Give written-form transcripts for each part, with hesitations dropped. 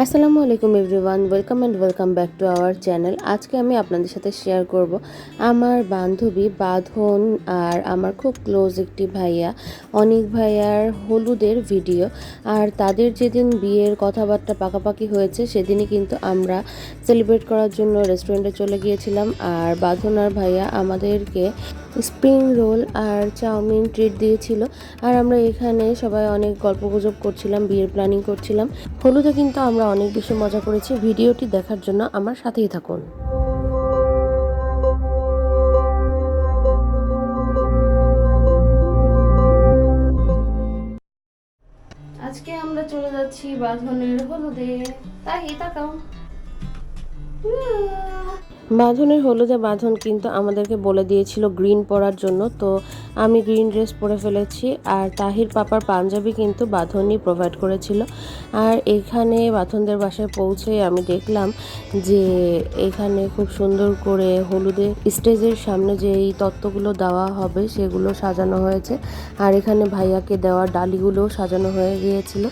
আসসালামু আলাইকুম everyone, welcome back to our channel. আজকে আমি আপনাদের সাথে শেয়ার করব আমার বান্ধবী বাঁধন আর আমার খুব ক্লোজ একটি ভাইয়া অনিক ভাইয়ার হলুদের ভিডিও। আর তাদের যেদিন বিয়ের কথাবার্তা পাকাপাকি হয়েছে সেদিনই কিন্তু আমরা সেলিব্রেট করার জন্য রেস্টুরেন্টে চলে গিয়েছিলাম। আর বাঁধন আর ভাইয়া আমাদেরকে স্প্রিং রোল আর চাউমিন ট্রিট দিয়েছিল। আর আমরা এখানে সবাই অনেক গল্পগুজব করছিলাম, বিয়ের প্ল্যানিং করছিলাম। হলুদে কিন্তু আমরা অনেক বেশি মজা করেছি। ভিডিওটি দেখার জন্য আমার সাথেই থাকুন। আজকে আমরা চলে যাচ্ছি বাঁধনের হলুদে। তাই তাকাও। বাঁধনের হলুদে বাঁধন কিন্তু আমাদেরকে বলে দিয়েছিল গ্রিন পরার জন্য, তো আমি গ্রিন ড্রেস পরে ফেলেছি। আর তাহির পাপার পাঞ্জাবি কিন্তু বাঁধনই প্রোভাইড করেছিল। আর এখানে বাঁধনদের বাসায় পৌঁছে আমি দেখলাম যে এখানে খুব সুন্দর করে হলুদে স্টেজের সামনে যে এই তত্ত্বগুলো দেওয়া হবে সেগুলো সাজানো হয়েছে। আর এখানে ভাইয়াকে দেওয়া ডালিগুলোও সাজানো হয়ে গিয়েছিল।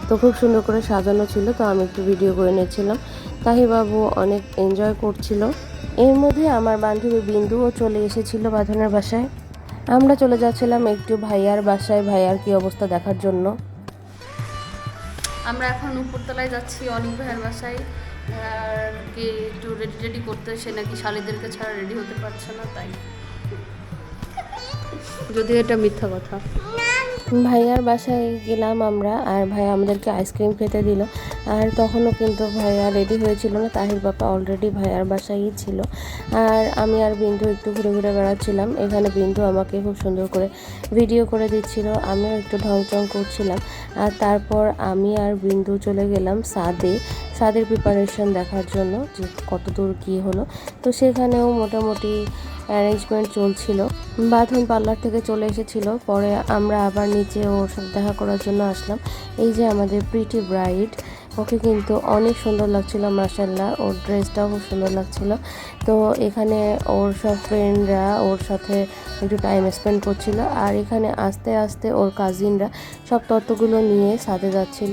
তো খুব সুন্দর করে সাজানো ছিল, তো আমি একটু ভিডিও করে নিয়েছিলাম। তাহি বাবু অনেক এনজয় করছিল। এর মধ্যে আমার বান্ধবী বিন্দুও চলে এসেছিল বাঁধনের বাসায়। আমরা চলে যাচ্ছিলাম একটু ভাইয়ার বাসায়, ভাইয়ার কি অবস্থা দেখার জন্য। আমরা এখন উপরতলায় যাচ্ছি অনিক ভাইয়ের বাসায়। আর কি একটু রেডি করতে, সে নাকি শালিদেরকে ছাড়া রেডি হতে পারছে না, তাই যদিও এটা মিথ্যা কথা। ভাইয়ার বাসায় গেলাম আমরা, আর ভাইয়া আমাদেরকে আইসক্রিম খেতে দিল। আর তখনও কিন্তু ভাইয়া রেডি হয়েছিল না, তাহির বাবা অলরেডি ভাইয়ার বাসায়ই ছিল। আর আমি আর বিন্দু একটু ঘুরে ঘুরে বেড়াচ্ছিলাম। এখানে বিন্দু আমাকে খুব সুন্দর করে ভিডিও করে দিচ্ছিল, আমিও একটু ঢংচং করছিলাম। আর তারপর আমি আর বিন্দু চলে গেলাম সাদের প্রিপারেশন দেখার জন্য যে কত দূর কী হলো। তো সেখানেও মোটামুটি অ্যারেঞ্জমেন্ট চলছিল। বাঁধন পার্লার থেকে চলে এসেছিল, পরে আমরা আবার নিচে ওর সাথে দেখা করার জন্য আসলাম। এই যে আমাদের প্রিটি ব্রাইড, ওকে কিন্তু অনেক সুন্দর লাগছিল মাশাআল্লাহ, ওর ড্রেসটাও খুব সুন্দর লাগছিল। তো এখানে ওর সব ফ্রেন্ডরা ওর সাথে একটু টাইম স্পেন্ড করছিল। আর এখানে আস্তে আস্তে ওর কাজিনরা সব তত্ত্বগুলো নিয়ে সাথে যাচ্ছিল।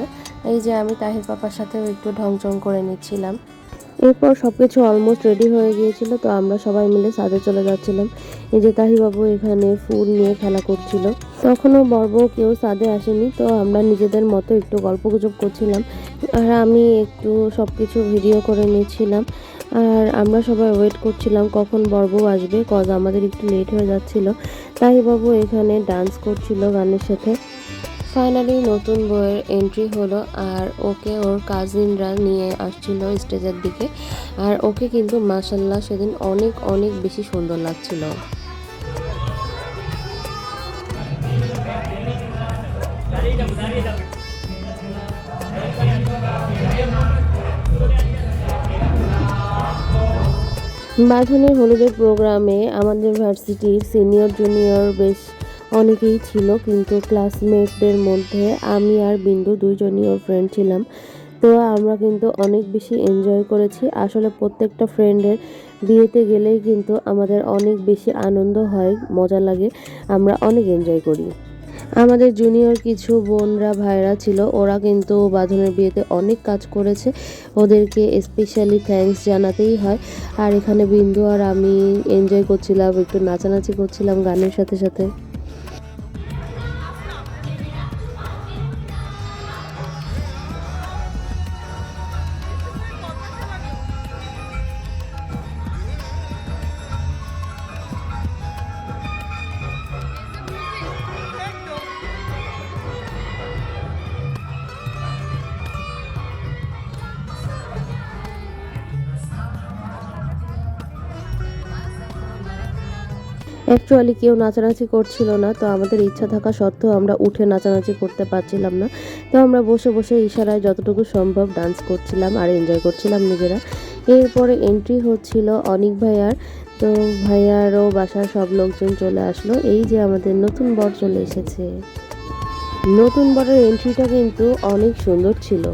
এই যে আমি তাহির পাপার সাথেও একটু ঢংচং করে নিচ্ছিলাম। এরপর সব কিছু অলমোস্ট রেডি হয়ে গিয়েছিল, তো আমরা সবাই মিলে ছাদে চলে যাচ্ছিলাম। এই যে তাহিবাবু এখানে ফুল নিয়ে খেলা করছিল। তখনও বড়বউ কেউ ছাদে আসেনি, তো আমরা নিজেদের মতো একটু গল্পগুজব করছিলাম। আর আমি একটু সব কিছু ভিডিও করে নিচ্ছিলাম। আর আমরা সবাই ওয়েট করছিলাম কখন বড়বউ আসবে, কজ আমাদের একটু লেট হয়ে যাচ্ছিল। তাহিবাবু এখানে ডান্স করছিল গানের সাথে। ফাইনালি নতুন বউয়ের এন্ট্রি হলো, আর ওকে ওর কাজিনরা নিয়ে আসছিল স্টেজের দিকে। আর ওকে কিন্তু মাশাআল্লাহ সেদিন অনেক অনেক বেশি সুন্দর লাগছিল। বাঁধনের হলুদের প্রোগ্রামে আমাদের ভার্সিটির সিনিয়র জুনিয়র বেশ অনেকেই ছিল, কিন্তু ক্লাসমেটদের মধ্যে আমি আর বিন্দু দুইজনই ওর ফ্রেন্ড ছিলাম। তো আমরা কিন্তু অনেক বেশি এনজয় করেছি। আসলে প্রত্যেকটা ফ্রেন্ডের বিয়েতে গেলেই কিন্তু আমাদের অনেক বেশি আনন্দ হয়, মজা লাগে, আমরা অনেক এনজয় করি। আমাদের জুনিয়র কিছু বোনরা ভাইরা ছিল, ওরা কিন্তু বাঁধনের বিয়েতে অনেক কাজ করেছে, ওদেরকে স্পেশালি থ্যাঙ্কস জানাতেই হয়। আর এখানে বিন্দু আর আমি এনজয় করছিলাম, একটু নাচানাচি করছিলাম গানের সাথে সাথে। অ্যাকচুয়ালি কেউ নাচানাচি করছিল না, তো আমাদের ইচ্ছা থাকা সত্ত্বেও আমরা উঠে নাচানাচি করতে পারছিলাম না। তো আমরা বসে বসে ইশারায় যতটুকু সম্ভব ডান্স করছিলাম আর এনজয় করছিলাম নিজেরা। এরপরে এন্ট্রি হচ্ছিল অনিক ভাইয়ার, তো ভাইয়ারও বাসার সব লোকজন চলে আসলো। এই যে আমাদের নতুন বর চলে এসেছে। নতুন বরের এন্ট্রিটা কিন্তু অনেক সুন্দর ছিল।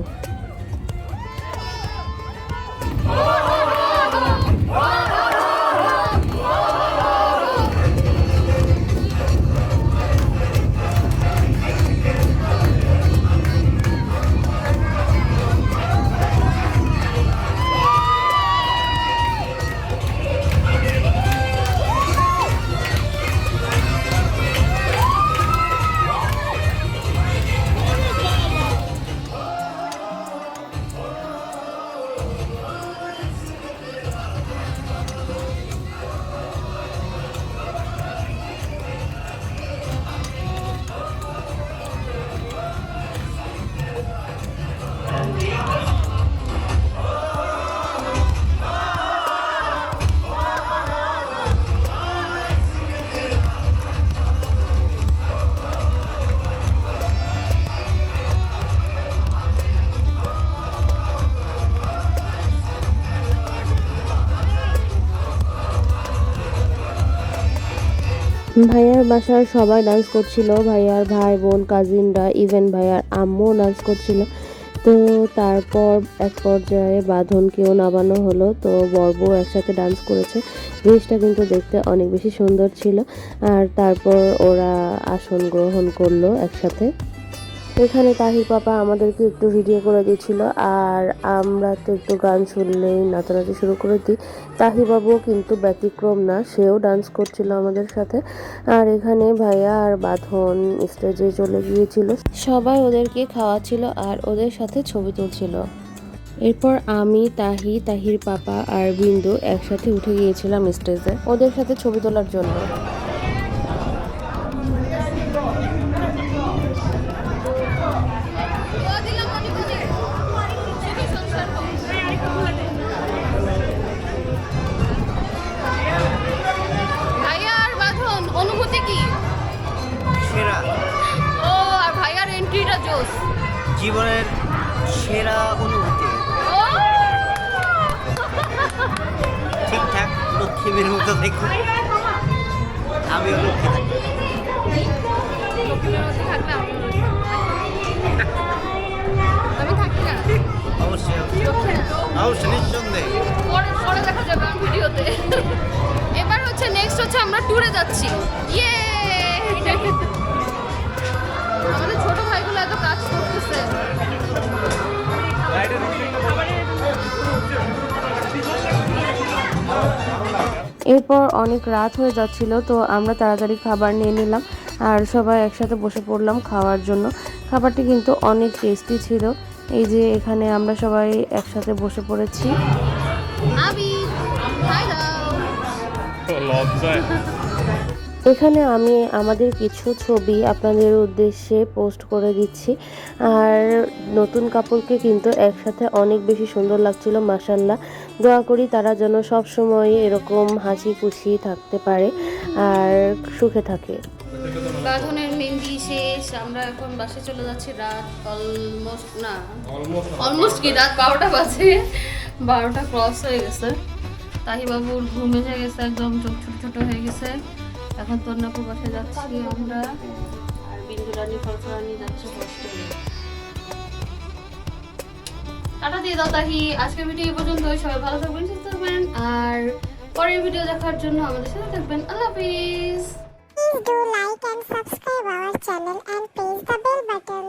ভাইয়ার বাসার সবাই ডান্স করছিল, ভাইয়ার ভাই বোন কাজিনরা, ইভেন ভাইয়ার আম্মুও ডান্স করছিল। তো তারপর এক পর্যায়ে বাঁধনকেও নামানো হলো, তো বর্বও একসাথে ডান্স করেছে। জিনিসটা কিন্তু দেখতে অনেক বেশি সুন্দর ছিল। আর তারপর ওরা আসন গ্রহণ করলো একসাথে। এখানে তাহির পাপা আমাদেরকে একটু ভিডিও করে দিয়েছিল, আর আমরা তো একটু গান শুনলেই নাচানাচি শুরু করে দিই। তাহির বাবুও কিন্তু ব্যতিক্রম না, সেও ডান্স করছিল আমাদের সাথে। আর এখানে ভাইয়া আর বাঁধন স্টেজে চলে গিয়েছিল, সবাই ওদেরকে খাওয়াচ্ছিল আর ওদের সাথে ছবি তুলছিল। এরপর আমি, তাহির পাপা আর বিন্দু একসাথে উঠে গিয়েছিলাম স্টেজে ওদের সাথে ছবি তোলার জন্য। ভাইয়া আর বাঁধন অনুভূতি কি? সেরা, ও আর ভাইয়ার এন্ট্রিটা জোস। জীবনের সেরা অনুভূতি। ও ঠিকঠাক লক্ষ্মীর মতো দেখো, আমিও লক্ষ্মী থাকি। লক্ষ্মীর মধ্যে থাকলে আমিও লক্ষ্মী। আমি থাকি না। অবশ্যই অবশ্যই নিঃসন্দেহে। পরে পরে দেখা যাবে আমার ভিডিওতে। এবার হচ্ছে নেক্সট হচ্ছে আমরা ট্যুরে যাচ্ছি। ইয়ে আমাদের ছোট ভাইগুলো এত কাজ করতেছে। এরপর অনেক রাত হয়ে যাচ্ছিল, তো আমরা তাড়াতাড়ি খাবার নিয়ে নিলাম আর সবাই একসাথে বসে পড়লাম খাওয়ার জন্য। খাবারটি কিন্তু অনেক টেস্টি ছিল। এই যে এখানে আমরা সবাই একসাথে বসে পড়েছি। আবি হাই দাও। এখানে আমি আমাদের কিছু ছবি আপনাদের উদ্দেশ্যে পোস্ট করে দিচ্ছি। আর নতুন কাপড়কে কিন্তু একসাথে অনেক বেশি সুন্দর লাগছিল, মাশাল্লাহ। দোয়া করি তারা যেন সব সময় এরকম হাসি খুশি থাকতে পারে আর সুখে থাকে। বাঁধনের মেহেন্দি শেষ, আমরা এখন বাসে চলে যাচ্ছি। রাত অলমোস্ট কি রাত 12টা বাজে, 12টা ক্রস হয়ে গেছে। তাহিবাবুর ঘুম এসে গেছে, একদম চোখ ছোট ছোট হয়ে গেছে। এখন তন্নাপুর বাসে যাচ্ছি আমরা, আর বিন্দু রানী ফরফরানি যাচ্ছে হোস্টেলে। টাটা দিয়ে দাও তাহি। আজকের ভিডিও এই পর্যন্ত। সবাই ভালো থাকবেন, সুস্থ থাকবেন, আর পরের ভিডিও দেখার জন্য আমাদের সাথে থাকবেন। আল্লাহ হাফিজ। Please do like and subscribe our channel and press the bell button.